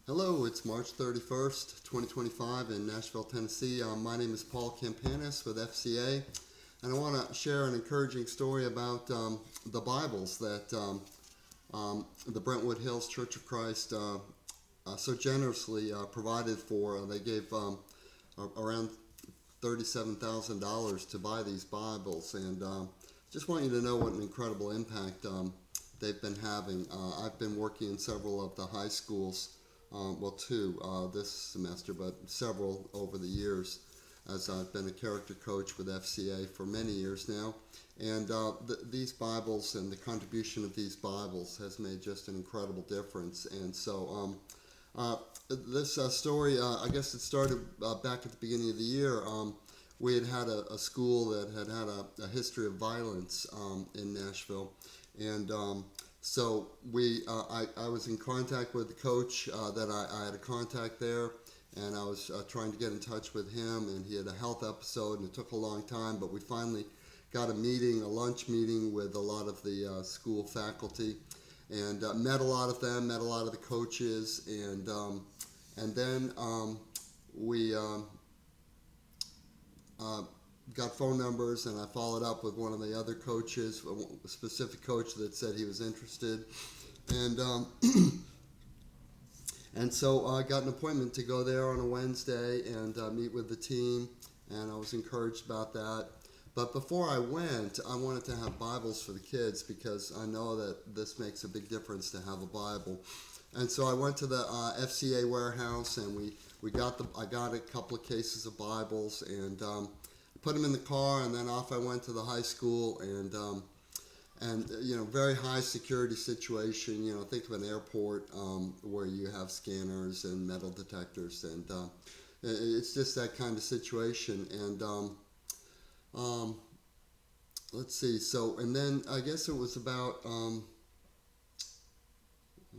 Hello, it's March 31st, 2025 in Nashville, Tennessee. My name is Paul Campanis with FCA, and I want to share an encouraging story about the Bibles that the Brentwood Hills Church of Christ so generously provided for. They gave around $37,000 to buy these Bibles, and just want you to know what an incredible impact they've been having. I've been working in several of the high schools. Two this semester, but several over the years, as I've been a character coach with FCA for many years now. And these Bibles and the contribution of these Bibles has made just an incredible difference. And so this story, I guess it started back at the beginning of the year. We had a school that had a history of violence in Nashville, and so I was in contact with the coach that I had a contact there, and I was trying to get in touch with him, and he had a health episode, and it took a long time, but we finally got a lunch meeting with a lot of the school faculty, and met a lot of them, met a lot of the coaches, and then we got phone numbers, and I followed up with one of the other coaches, a specific coach that said he was interested, and and so I got an appointment to go there on a Wednesday and meet with the team, and I was encouraged about that. But before I went, I wanted to have Bibles for the kids because I know that this makes a big difference to have a Bible. And so I went to the FCA warehouse, and I got a couple of cases of Bibles, and put them in the car, and then off I went to the high school, and very high security situation. Think of an airport where you have scanners and metal detectors, and it's just that kind of situation. And let's see. So, and then I guess it was about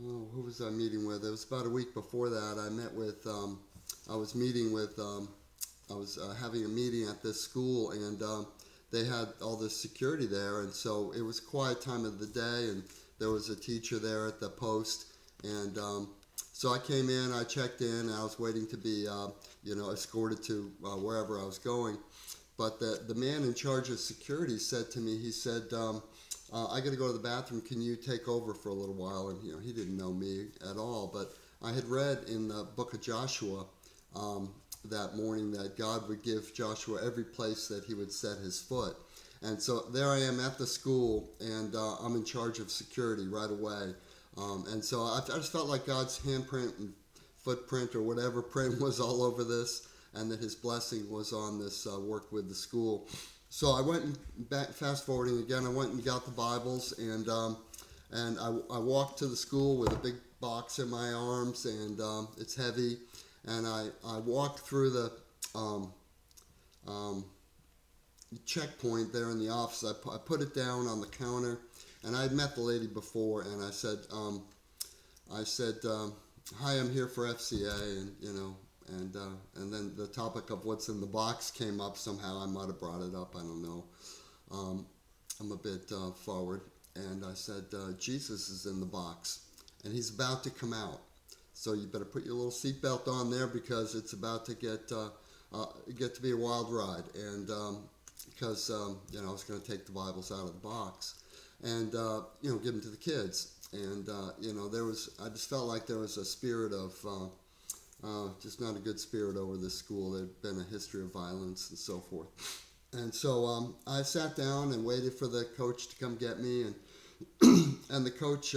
who was I meeting with? It was about a week before that. I was having a meeting at this school, and they had all this security there, and so it was a quiet time of the day, and there was a teacher there at the post, and so I came in, I checked in, and I was waiting to be escorted to wherever I was going. But the man in charge of security said to me, he said, I got to go to the bathroom, can you take over for a little while? And he didn't know me at all, but I had read in the book of Joshua that morning that God would give Joshua every place that he would set his foot. And so there I am at the school, and I'm in charge of security right away. And so I just felt like God's handprint and footprint or whatever print was all over this, and that his blessing was on this work with the school. So I went fast forwarding again, I went and got the Bibles, and I walked to the school with a big box in my arms, and it's heavy. And I walked through the checkpoint there in the office. I put it down on the counter, and I had met the lady before, and I said, "Hi, I'm here for FCA," and then the topic of what's in the box came up somehow. I might have brought it up. I don't know. I'm a bit forward, and I said, "Jesus is in the box, and he's about to come out. So you better put your little seatbelt on there because it's about to get to be a wild ride." And because I was going to take the Bibles out of the box and give them to the kids. And I just felt like there was a spirit of just not a good spirit over this school. There'd been a history of violence and so forth. And so I sat down and waited for the coach to come get me, and and the coach.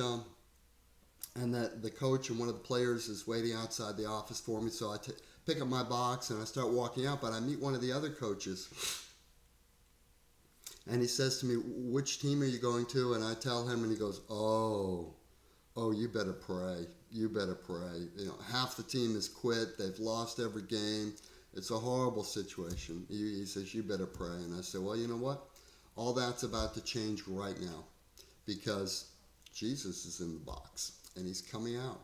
And that the coach and one of the players is waiting outside the office for me. So I pick up my box and I start walking out, but I meet one of the other coaches. And he says to me, "Which team are you going to?" And I tell him, and he goes, oh, you better pray. You better pray. Half the team has quit. They've lost every game. It's a horrible situation. He says, "You better pray." And I said, "Well, you know what? All that's about to change right now, because Jesus is in the box. And he's coming out."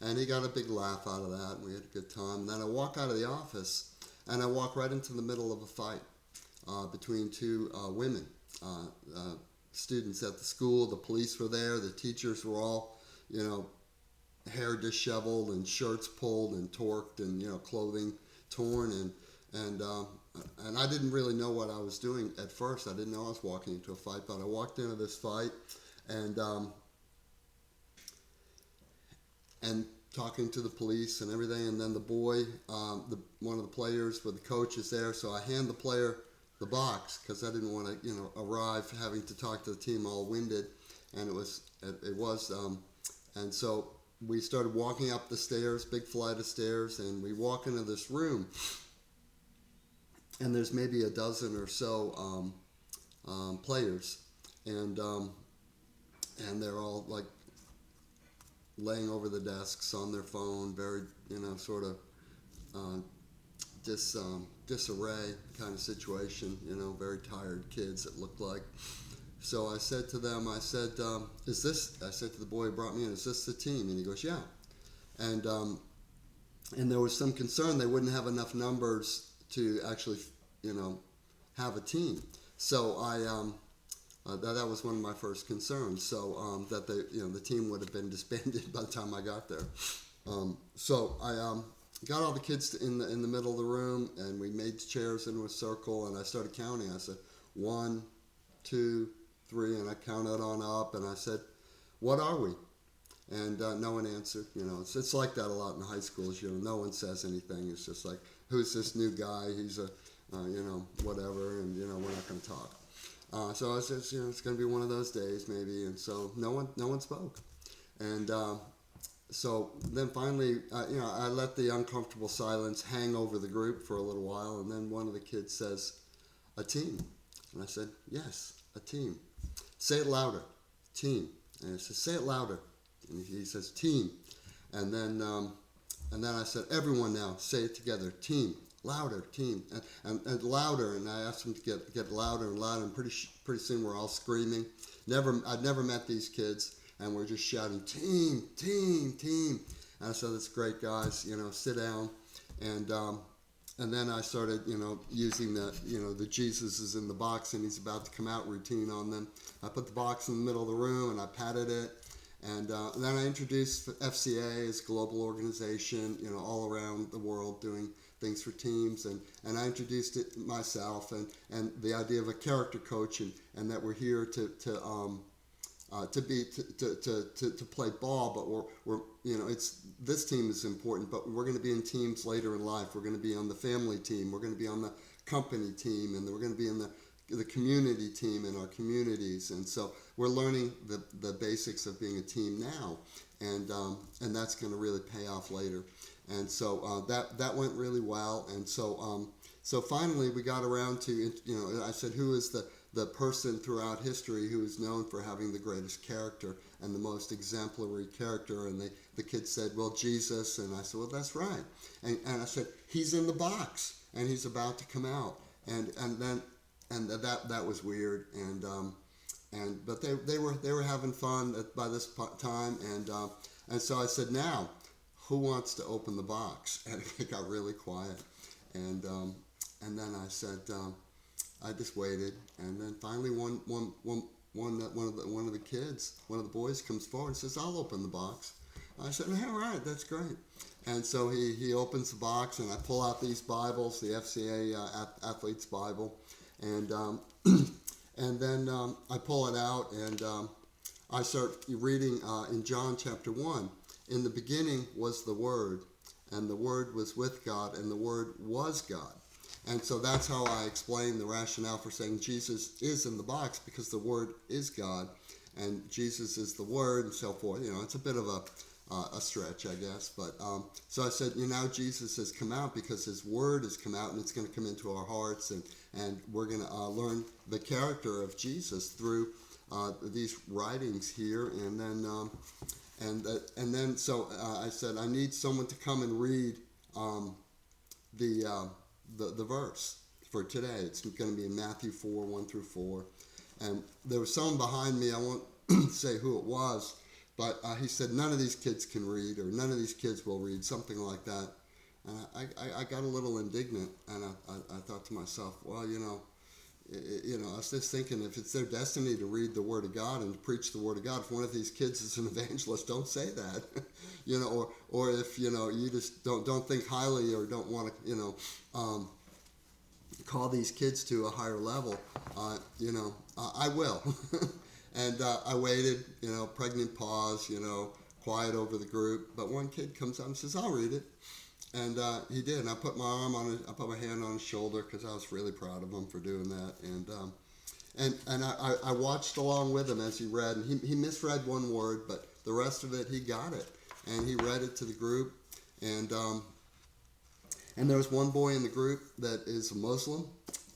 And he got a big laugh out of that, and we had a good time. And then I walk out of the office, and I walk right into the middle of a fight between two women, students at the school. The police were there. The teachers were all, hair disheveled and shirts pulled and torqued and clothing torn and I didn't really know what I was doing at first. I didn't know I was walking into a fight, but I walked into this fight and and talking to the police and everything, and then the boy, one of the players with the coach is there, so I hand the player the box because I didn't want to arrive having to talk to the team all winded, and and so we started walking up the stairs, big flight of stairs, and we walk into this room, and there's maybe a dozen or so players, and they're all like laying over the desks on their phone, very sort of disarray kind of situation, very tired kids it looked like. So I said to them, I said to the boy who brought me in, is this the team? And he goes, yeah. And there was some concern they wouldn't have enough numbers to actually, have a team. So that was one of my first concerns. So that the team would have been disbanded by the time I got there. So I got all the kids in the middle of the room, and we made chairs into a circle, and I started counting. I said 1, 2, 3, and I counted on up, and I said, "What are we?" And no one answered. It's like that a lot in high schools. No one says anything. It's just like, "Who's this new guy? He's a whatever," and we're not going to talk. So I said, it's going to be one of those days maybe, and so no one spoke, and so then finally, I let the uncomfortable silence hang over the group for a little while, and then one of the kids says, "A team," and I said, "Yes, a team." "Say it louder." "Team." And I said, "Say it louder." And he says, "Team." And then I said, "Everyone now, say it together. Team." "Louder, team," and louder. And I asked them to get louder and louder. And pretty soon we're all screaming. I'd never met these kids, and we're just shouting, "Team, team, team." And I said, "That's great, guys. Sit down." And then I started, using the Jesus is in the box and he's about to come out routine on them. I put the box in the middle of the room and I patted it. And then I introduced FCA as a global organization, all around the world doing things for teams. And I introduced it myself and the idea of a character coach and that we're here to play ball, but we're this team is important, but we're going to be in teams later in life. We're going to be on the family team. We're going to be on the company team, and we're going to be in the community team in our communities. And so we're learning the basics of being a team now, and that's going to really pay off later. And so that went really well. And so finally we got around to I said, who is the person throughout history who is known for having the greatest character and the most exemplary character? And the kids said, well, Jesus. And I said, well, that's right. And I said, he's in the box and he's about to come out. And that was weird. But they were having fun by this time. And so I said, now, who wants to open the box? And it got really quiet. And then I said, I just waited, and then finally one of the kids, one of the boys comes forward and says, I'll open the box. I said, all right, that's great. And so he opens the box, and I pull out these Bibles, the FCA Athlete's Bible, and then I pull it out, and I start reading in John chapter 1. In the beginning was the Word, and the Word was with God, and the Word was God. And so that's how I explain the rationale for saying Jesus is in the box, because the Word is God, and Jesus is the Word, and so forth. It's a bit of a stretch, I guess. But so I said, now Jesus has come out because His Word has come out, and it's going to come into our hearts, and we're going to learn the character of Jesus through these writings here, and then so I said, I need someone to come and read the verse for today. It's going to be in Matthew 4, 1 through 4. And there was someone behind me, I won't say who it was, but he said, none of these kids can read, or none of these kids will read, something like that. And I got a little indignant, and I thought to myself, well, I was just thinking, if it's their destiny to read the Word of God and to preach the Word of God, if one of these kids is an evangelist, don't say that, or if, you just don't think highly or don't want to, call these kids to a higher level, I will. And I waited, pregnant pause, quiet over the group. But one kid comes up and says, "I'll read it." And he did. And I put I put my hand on his shoulder because I was really proud of him for doing that. And I watched along with him as he read. And he misread one word, but the rest of it, he got it. And he read it to the group. And there was one boy in the group that is a Muslim.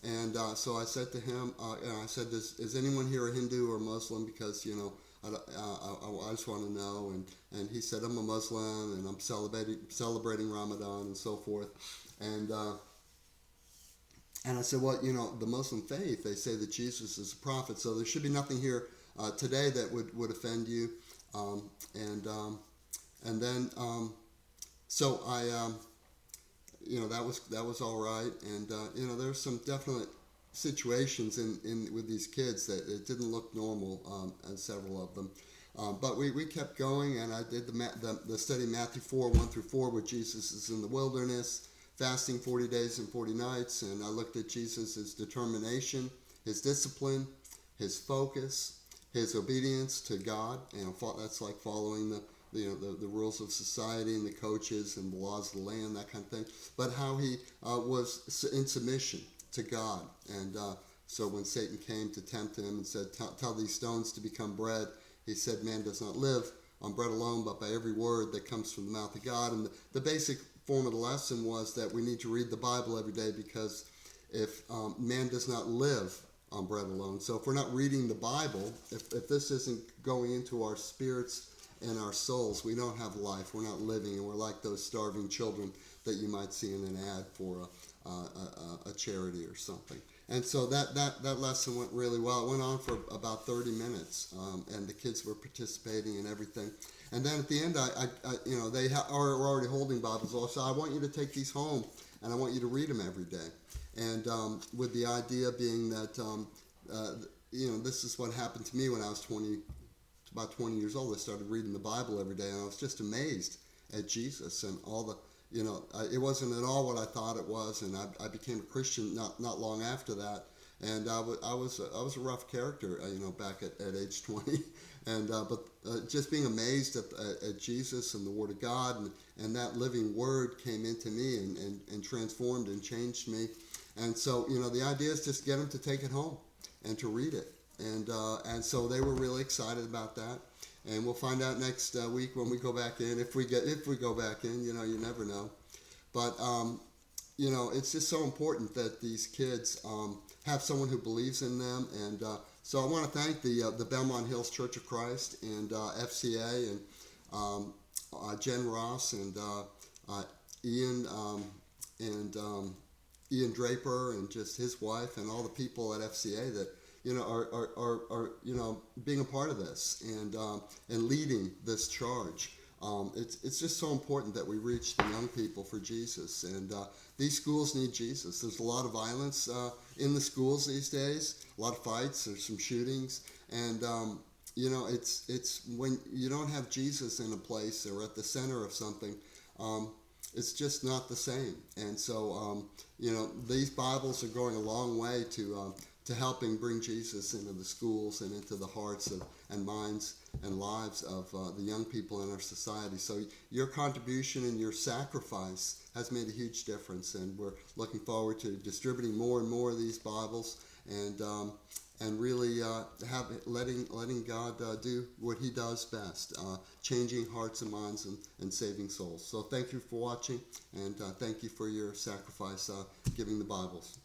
And so I said to him, I said, is anyone here a Hindu or Muslim? Because, I just want to know. And he said, I'm a Muslim, and I'm celebrating Ramadan and so forth. And I said, well, the Muslim faith, they say that Jesus is a prophet, so there should be nothing here today that would offend you. So I... that was all right, and there's some definite situations in with these kids that it didn't look normal, and several of them, but we kept going, and I did the study Matthew 4:1-4, where Jesus is in the wilderness, fasting 40 days and 40 nights, and I looked at Jesus' determination, his discipline, his focus, his obedience to God, and that's like following the rules of society and the coaches and the laws of the land, that kind of thing, but how he was in submission to God. And so when Satan came to tempt him and said, tell these stones to become bread, he said, man does not live on bread alone, but by every word that comes from the mouth of God. And the basic form of the lesson was that we need to read the Bible every day, because if man does not live on bread alone, so if we're not reading the Bible, if this isn't going into our spirits and our souls, we don't have life. We're not living, and we're like those starving children that you might see in an ad for a charity or something. And so that lesson went really well. It went on for about 30 minutes, and the kids were participating and everything. And then at the end, they are already holding Bibles. So I want you to take these home, and I want you to read them every day. And with the idea being that this is what happened to me when I was about 20 years old. I started reading the Bible every day, and I was just amazed at Jesus and all the, it wasn't at all what I thought it was, and I became a Christian not long after that, and I was a rough character, back at age 20, and but just being amazed at Jesus and the Word of God, and that living Word came into me and transformed and changed me, and so the idea is just get them to take it home and to read it. And so they were really excited about that, and we'll find out next week when we go back in, if we go back in, you never know, but it's just so important that these kids have someone who believes in them, and so I want to thank the Belmont Hills Church of Christ and FCA and Jen Ross and Ian Ian Draper and just his wife and all the people at FCA that are being a part of this and leading this charge. It's just so important that we reach the young people for Jesus, and these schools need Jesus. There's a lot of violence in the schools these days, a lot of fights, there's some shootings, and it's when you don't have Jesus in a place or at the center of something, it's just not the same. And so these Bibles are going a long way to helping bring Jesus into the schools and into the hearts and minds and lives of the young people in our society. So your contribution and your sacrifice has made a huge difference, and we're looking forward to distributing more and more of these Bibles and really letting God do what He does best, changing hearts and minds and saving souls. So thank you for watching, and thank you for your sacrifice giving the Bibles.